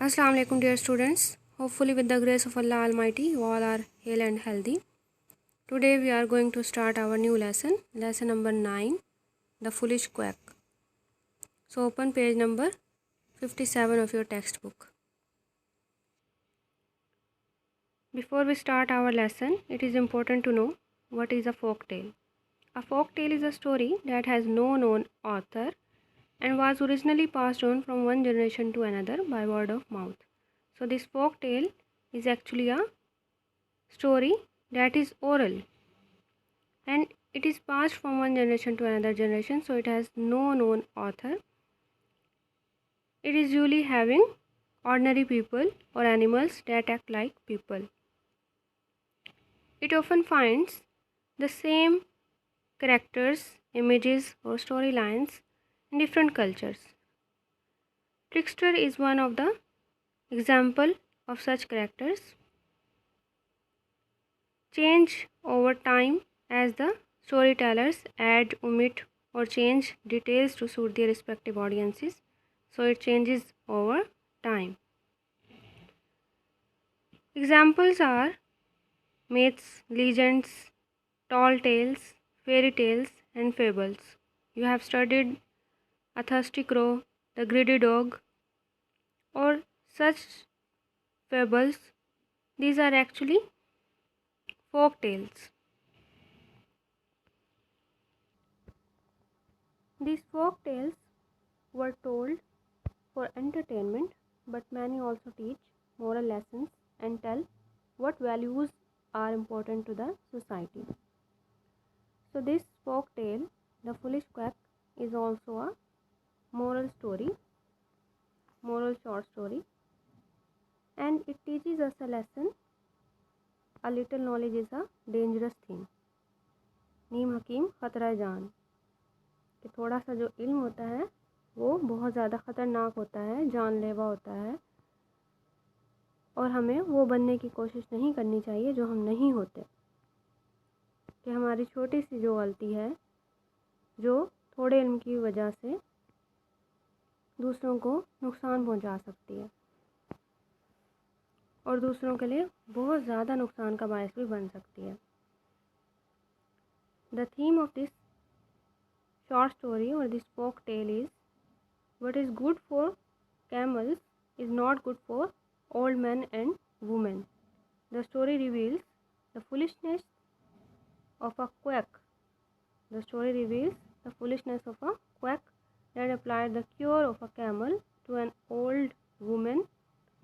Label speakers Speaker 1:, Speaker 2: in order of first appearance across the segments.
Speaker 1: Assalamu alaikum dear students. Hopefully with the grace of Allah Almighty you all are hale and healthy. Today we are going to start our new lesson number 9, The Foolish Quack. So open page number 57 of your textbook. Before we start our lesson, it is important to know what is a folk tale. A folk tale is a story that has no known author and was originally passed on from one generation to another by word of mouth. So this folk tale is actually a story that is oral and it is passed from one generation to another generation, so it has no known author. It is usually having ordinary people or animals that act like people. It often finds the same characters, images or storylines in different cultures. Trickster is one of the example of such characters. Change over time as the storytellers add, omit or change details to suit their respective audiences, so it changes over time. Examples are myths, legends, tall tales, fairy tales and fables. You have studied A Thirsty Crow, The Greedy Dog or such fables. These are actually folk tales. These folk tales were told for entertainment, but many also teach moral lessons and tell what values are important to the society. So this folk tale, The Foolish Quack, is also a moral story, moral short story, and it teaches us a lesson. A little knowledge is a dangerous thing. नीम हकीम ख़तरा जान, कि थोड़ा सा जो इल्म होता है वो बहुत ज़्यादा ख़तरनाक होता है, जानलेवा होता है, और हमें वो बनने की कोशिश नहीं करनी चाहिए जो हम नहीं होते। कि हमारी छोटी सी जो गलती है, जो थोड़े इल्म की वजह से दूसरों को नुकसान पहुंचा सकती है और दूसरों के लिए बहुत ज़्यादा नुकसान का बायस भी बन सकती है। The theme of this short story or this folk tale is what is good for camels is not good for old men and women. The story reveals the foolishness of a quack. The story reveals the foolishness of a quack that applied the cure of a camel to an old woman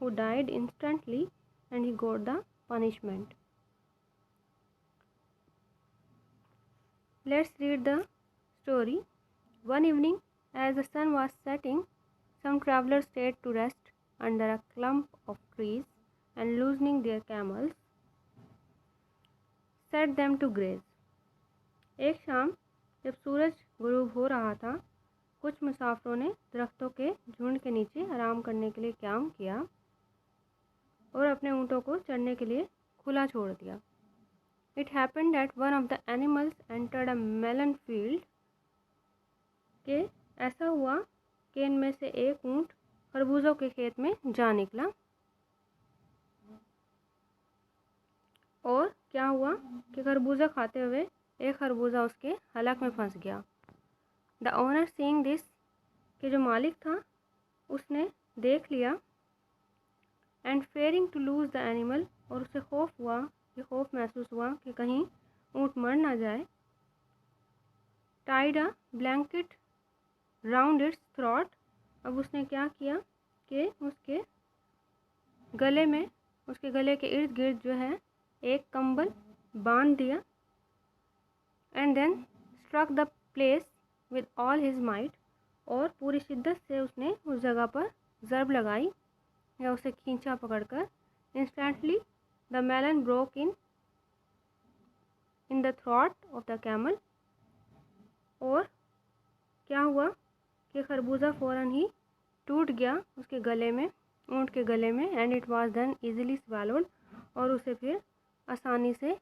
Speaker 1: who died instantly and he got the punishment. Let's read the story. One evening, as the sun was setting, some travelers stayed to rest under a clump of trees and loosening their camels, set them to graze. एक शाम जब सूरज गुरूब हो रहा था, कुछ मुसाफिरों ने दरख्तों के झुंड के नीचे आराम करने के लिए क़याम किया और अपने ऊँटों को चरने के लिए खुला छोड़ दिया. It happened that one of the animals entered a melon field. कि ऐसा हुआ कि इनमें से एक ऊँट खरबूजों के खेत में जा निकला. और क्या हुआ कि खरबूजा खाते हुए एक खरबूजा उसके हलक में फंस गया. द ओनर सीइंग दिस, कि जो मालिक था उसने देख लिया, and fearing to lose the animal, और उसे खौफ महसूस हुआ कि कहीं ऊँट मर ना जाए, Tide a blanket round it's throat. अब उसने क्या किया कि उसके गले के इर्द गिर्द जो है एक कंबल बांध दिया. And then struck the place with all his might, और पूरी शिद्दत से उसने उस जगह पर ज़रब लगाई या उसे खींचा पकड़कर. Instantly the melon broke in the throat of the camel, और क्या हुआ कि खरबूजा फ़ौरन ही टूट गया उसके गले में, ऊँट के गले में. And it was then easily swallowed, और उसे फिर आसानी से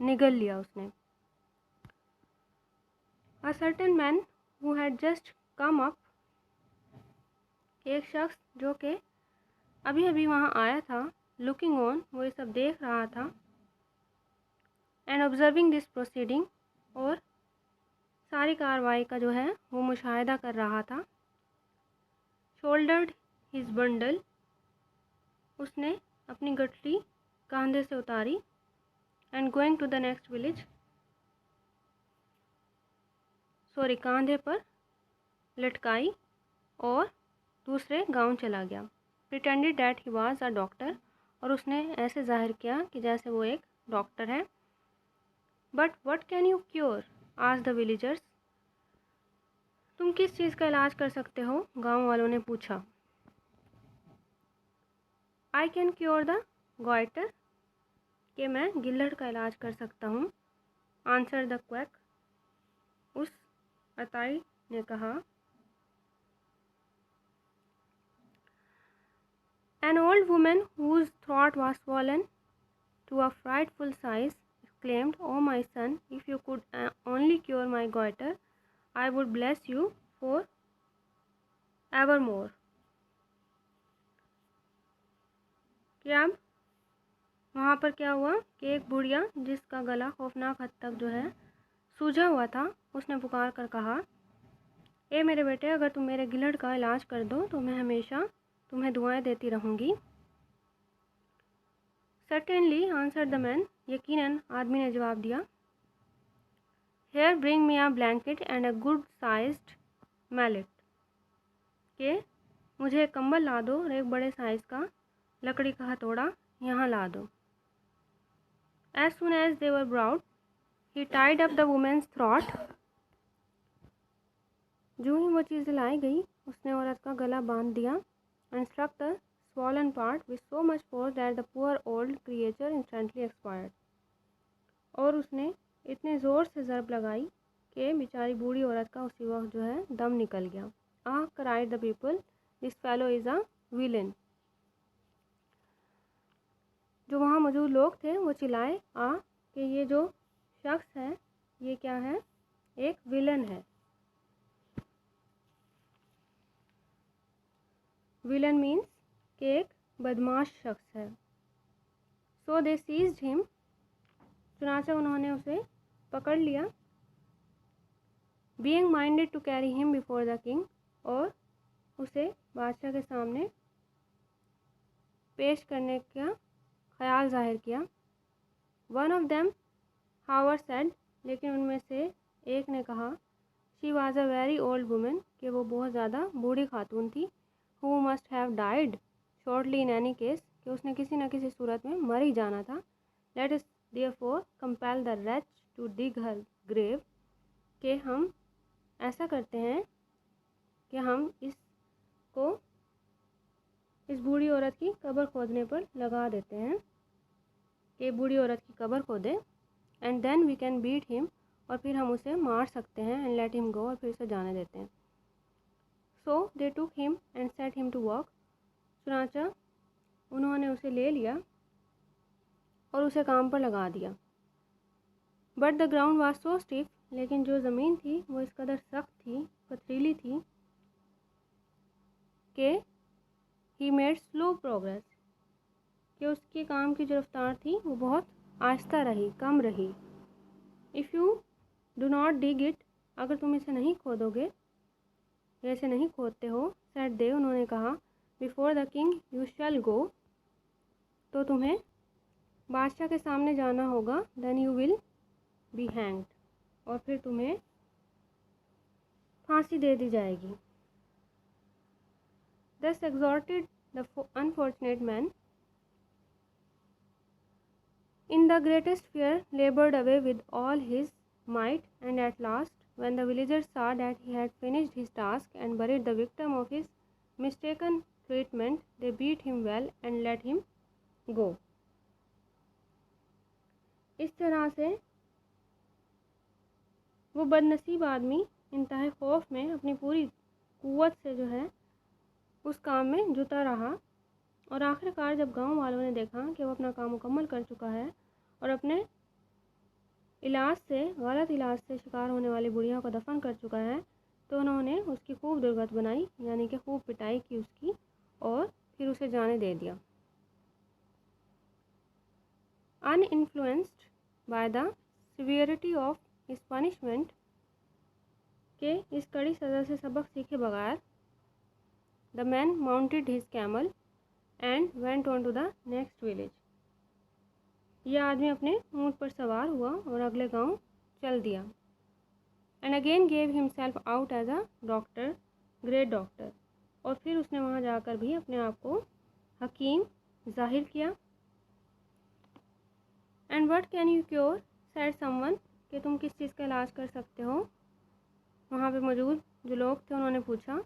Speaker 1: निगल लिया उसने. A certain man who had just come up, एक शख्स जो कि अभी अभी वहाँ आया था। लुकिंग ऑन, वो ये सब देख रहा था। एंड ऑब्जर्विंग दिस प्रोसीडिंग, और सारी कार्रवाई का जो है वो मुशाहिदा कर रहा था। शोल्डर्ड हिज बंडल, उसने अपनी गठरी कंधे से उतारी। And going to the next village, कंधे पर लटकाई और दूसरे गांव चला गया। Pretended that he was a doctor, और उसने ऐसे जाहिर किया कि जैसे वो एक डॉक्टर है। But what can you cure, asked the villagers. तुम किस चीज़ का इलाज कर सकते हो, गांव वालों ने पूछा। I can cure the goitre, कि मैं गिल्हड़ का इलाज कर सकता हूँ। आंसर द क्वैक, उस अताई ने कहा। An old woman whose throat was swollen to a frightful size exclaimed, "Oh my son, if you could only cure my goiter, I would bless you for evermore." कि अब वहाँ पर क्या हुआ कि एक बुढ़िया जिसका गला खौफनाक हद तक जो है सूझा हुआ था, उसने पुकार कर कहा, ए मेरे बेटे, अगर तुम मेरे गिलहड़ का इलाज कर दो तो मैं हमेशा तुम्हें दुआएं देती रहूँगी। सर्टेनली आंसर्ड द मैन, यकीनन आदमी ने जवाब दिया। Here bring me a blanket and a good sized mallet, के मुझे एक कंबल ला दो और एक बड़े साइज़ का लकड़ी का हथौड़ा यहाँ ला दो। As soon as they were abroad he tied up the woman's throat, जो ही वो चीज़ें लाई गई उसने औरत का गला बांध दिया। And struck the swollen part with so much force that the poor old creature instantly expired, और उसने इतने ज़ोर से ज़रब लगाई कि बेचारी बूढ़ी औरत का उसी वक्त जो है दम निकल गया। Ah cried the people, this fellow is a villain. जो वहाँ मौजूद लोग थे वो चिल्लाए आ कि ये जो शख्स है ये क्या है, एक विलन है। विलन मीन्स कि एक बदमाश शख्स है। सो दे सीज्ड हिम, चुनाचे उन्होंने उसे पकड़ लिया। Being minded to carry him before the king, और उसे बादशाह के सामने पेश करने का ख्याल जाहिर किया। One of them however said, लेकिन उनमें से एक ने कहा, she was a very old woman, कि वो बहुत ज़्यादा बूढ़ी खातून थी। Who must have died shortly in any case, कि उसने किसी न किसी सूरत में मर ही जाना था। Let us therefore compel the wretch to dig her grave, कि हम ऐसा करते हैं कि हम इसको इस बूढ़ी औरत की कब्र खोदने पर लगा देते हैं, कि बूढ़ी औरत की कब्र खोदे। And then we can beat him, और फिर हम उसे मार सकते हैं। एंड लेट हिम गो, और फिर उसे जाने देते हैं। So they took him and set him to walk, चुनाचा उन्होंने उसे ले लिया और उसे काम पर लगा दिया। But the ground was so stiff, लेकिन जो ज़मीन थी वो इस कदर सख्त थी, पथरीली थी, कि ही मेड स्लो प्रोग्रेस, कि उसके काम की जो रफ्तार थी वो बहुत आहिस्ता रही, कम रही। If you do not dig it, अगर तुम इसे नहीं खोदोगे या इसे नहीं खोदते हो, सेड दे उन्होंने कहा, before the king you shall go, तो तुम्हें बादशाह के सामने जाना होगा। Then you will be hanged, और फिर तुम्हें फांसी दे दी जाएगी। Thus exhorted the unfortunate man, in the greatest fear labored away with all his might, and at last, when the villagers saw that he had finished his task and buried the victim of his mistaken treatment, they beat him well and let him go. इस तरह से वो बदनसीब आदमी इंतहाई खौफ में अपनी पूरी कुव्वत से जो है उस काम में जुटा रहा, और आखिरकार जब गांव वालों ने देखा कि वो अपना काम मुकम्मल कर चुका है और अपने गलत इलाज से शिकार होने वाली बुढ़िया को दफन कर चुका है, तो उन्होंने उसकी खूब दुर्गत बनाई, यानी कि खूब पिटाई की उसकी, और फिर उसे जाने दे दिया। Uninfluenced by the severity of his punishment, के इस कड़ी सज़ा से सबक सीखे बगैर, the man mounted his camel and went on to the next village. यह आदमी अपने ऊँट पर सवार हुआ और अगले गांव चल दिया। And again gave himself out as a doctor, great doctor, और फिर उसने वहाँ जाकर भी अपने आप को हकीम जाहिर किया। And what can you cure, said someone, कि तुम किस चीज़ का इलाज कर सकते हो। वहाँ पे मौजूद जो लोग थे उन्होंने पूछा।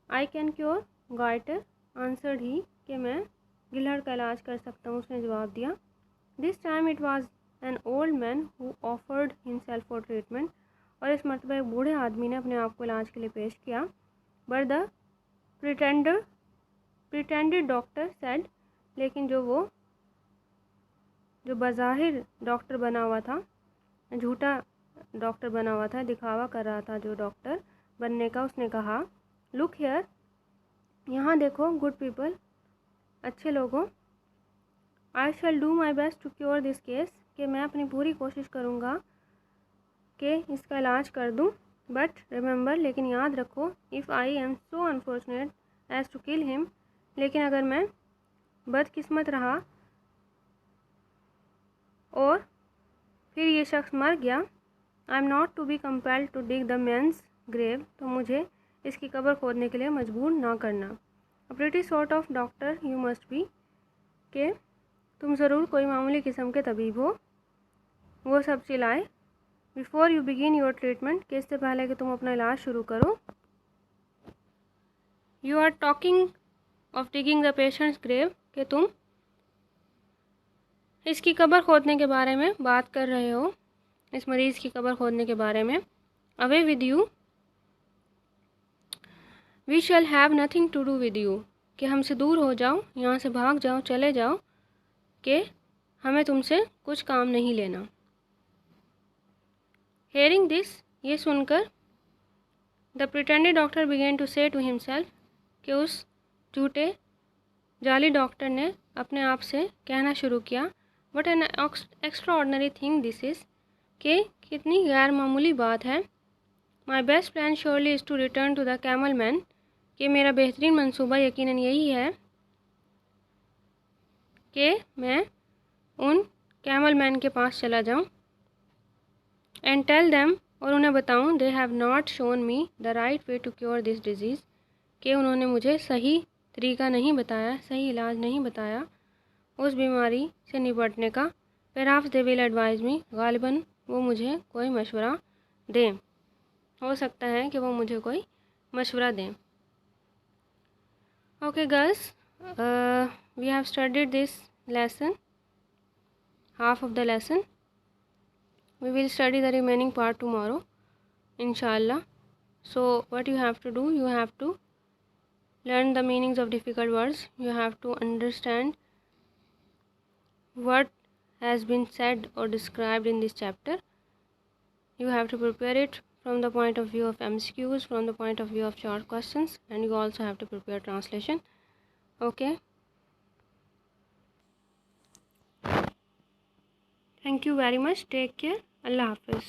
Speaker 1: I can cure goitre, answered he, कि मैं गिलहड़ का इलाज कर सकता हूँ, उसने जवाब दिया। This time it was an old man who offered himself for treatment, और इस मरतबा एक बूढ़े आदमी ने अपने आप को इलाज के लिए पेश किया। But the pretended doctor said, लेकिन जो बज़ाहिर डॉक्टर बना हुआ था, झूठा डॉक्टर बना हुआ था, दिखावा कर रहा था जो डॉक्टर बनने का, उसने कहा, लुक हियर, यहाँ देखो गुड पीपल, अच्छे लोगों, I shall do my best to cure this case, कि मैं अपनी पूरी कोशिश करूँगा कि इसका इलाज कर दूँ। बट रिमेंबर, लेकिन याद रखो, if I am so unfortunate as to kill him, लेकिन अगर मैं बदकिस्मत रहा और फिर ये शख्स मर गया, I am not to be compelled to dig the man's grave, तो मुझे इसकी कब्र खोदने के लिए मजबूर ना करना। A pretty sort of doctor you must be, के तुम ज़रूर कोई मामूली किस्म के तबीब हो। वो सब चिल्लाए। Before you begin your treatment, कि इससे पहले कि तुम अपना इलाज शुरू करो। You are talking of digging the patient's grave, कि तुम इसकी कब्र खोदने के बारे में बात कर रहे हो, इस मरीज़ की कब्र खोदने के बारे में। Away with you, we shall have nothing to do with you, कि हमसे दूर हो जाओ, यहाँ से भाग जाओ, चले जाओ, कि हमें तुमसे कुछ काम नहीं लेना। हेयरिंग दिस, ये सुनकर, the pretended doctor began to say to himself, कि उस झूठे जाली डॉक्टर ने अपने आप से कहना शुरू किया, what an extraordinary thing this is, कि कितनी गैर मामूली बात है। My best plan surely is to return to the camel man, कि मेरा बेहतरीन मंसूबा यकीनन यही है कि मैं उन कैमल मैन के पास चला जाऊं। एंड टेल देम, और उन्हें बताऊं, they have not shown me the right way to cure this disease, कि उन्होंने मुझे सही तरीका नहीं बताया, सही इलाज नहीं बताया उस बीमारी से निपटने का। Perhaps they will advise me, गालिबन वो मुझे कोई मशवरा दें, हो सकता है कि वो मुझे कोई मशवरा दें। Okay girls, we have studied this lesson, half of the lesson. We will study the remaining part tomorrow, inshallah. So what you have to do, you have to learn the meanings of difficult words. You have to understand what has been said or described in this chapter. You have to prepare it from the point of view of MCQs, from the point of view of short questions, and you also have to prepare translation. Okay. Thank you very much. Take care. Allah Hafiz.